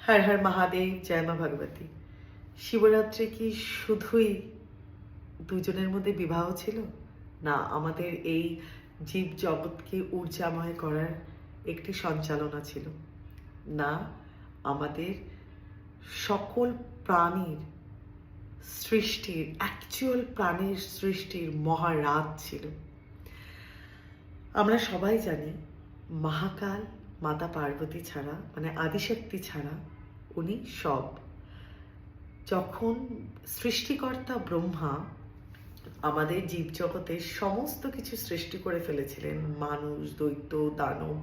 হর হর মহাদেব, জয় মা ভগবতী। শিবরাত্রি কি শুধুই দুজনের মধ্যে বিবাহ ছিল? না, আমাদের এই জীব জগৎকে ঊর্জাময় করার একটি সঞ্চালনা ছিল। না, আমাদের সকল প্রাণীর সৃষ্টির, অ্যাকচুয়াল প্রাণীর সৃষ্টির মহারাত ছিল। আমরা সবাই জানি মহাকাল মাতা পার্বতী ছাড়া, মানে আদিশক্তি ছাড়া উনি সব। যখন সৃষ্টিকর্তা ব্রহ্মা আমাদের জীবজগতের সমস্ত কিছু সৃষ্টি করে ফেলেছিলেন, মানুষ, দৈত্য, দানব,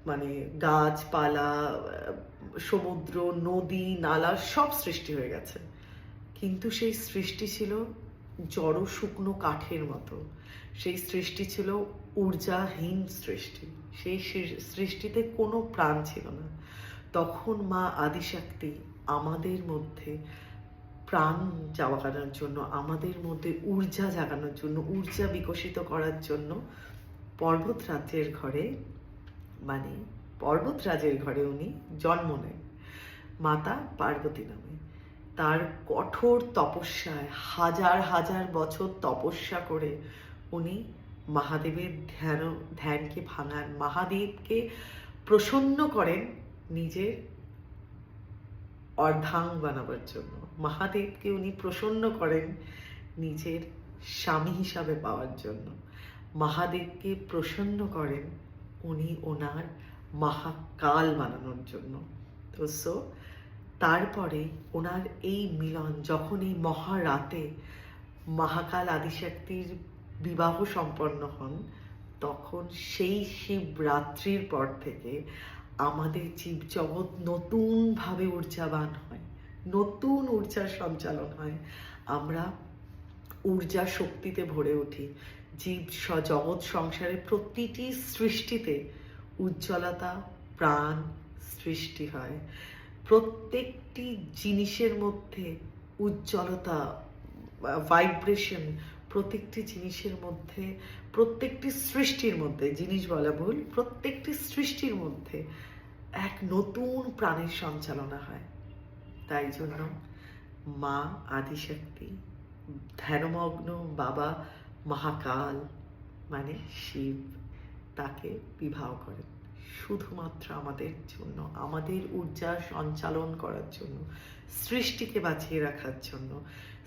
মানে গাছপালা, সমুদ্র, নদী, নালা সব সৃষ্টি হয়ে গেছে, কিন্তু সেই সৃষ্টি ছিল জড় শুকনো কাঠের মতো। সেই সৃষ্টি ছিল ঊর্জাহীন সৃষ্টি। সেই সৃষ্টিতে কোনো প্রাণ ছিল না। তখন মা আদিশক্তি আমাদের মধ্যে প্রাণ জাগানোর জন্য, আমাদের মধ্যে ঊর্জা জাগানোর জন্য, ঊর্জা বিকশিত করার জন্য পর্বতরাজের ঘরে, মানে পর্বতরাজের ঘরে উনি জন্ম নেন মাতা পার্বতী নামে। তার কঠোর তপস্যায়, হাজার হাজার বছর তপস্যা করে উনি মহাদেবের ধ্যানকে ভাঙান, মহাদেবকে প্রসন্ন করেন নিজের অর্ধাঙ্গ বানাবার জন্য। মহাদেবকে উনি প্রসন্ন করেন নিজের স্বামী হিসাবে পাওয়ার জন্য। মহাদেবকে প্রসন্ন করেন উনি ওনার মহাকাল বানানোর জন্য। তো তারপরে ওনার এই মিলন, যখন এই মহারাতে মহাকাল আদিশক্তির বিবাহ সম্পন্ন হন, তখন সেই শিবরাত্রির পর থেকে আমাদের জীবজগৎ নতুনভাবে ঊর্জাবান হয়, নতুন ঊর্জার সঞ্চালন হয়। আমরা ঊর্জা শক্তিতে ভরে উঠি। জীব জগৎ সংসারের প্রতিটি সৃষ্টিতে উজ্জ্বলতা, প্রাণ সৃষ্টি হয়। প্রত্যেকটি জিনিসের মধ্যে উজ্জ্বলতা, ভাইব্রেশন, প্রত্যেকটি জিনিসের মধ্যে, প্রত্যেকটি সৃষ্টির মধ্যে, জিনিস বলা ভুল, প্রত্যেকটি সৃষ্টির মধ্যে এক নতুন প্রাণের সঞ্চালনা হয়। তাই জন্য মা আদিশক্তি, ধ্যানমগ্ন বাবা মহাকাল মানে শিব, তাকে বিবাহ করেন শুধুমাত্র আমাদের জন্য, আমাদের ঊর্জা সঞ্চালন করার জন্য, সৃষ্টিকে বাঁচিয়ে রাখার জন্য,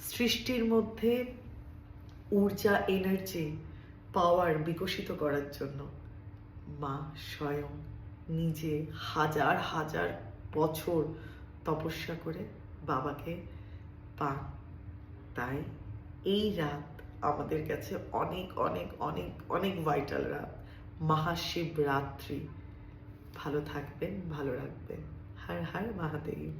সৃষ্টির মধ্যে ঊর্জা, এনার্জি, পাওয়ার বিকশিত করার জন্য মা স্বয়ং নিজে হাজার হাজার বছর তপস্যা করে বাবাকে পান। তাই এই রাত আমাদের কাছে অনেক অনেক অনেক অনেক ভাইটাল রাত, মহাশিবরাত্রি। ভালো থাকবেন, ভালো রাখবেন। হর হর মহাদেব।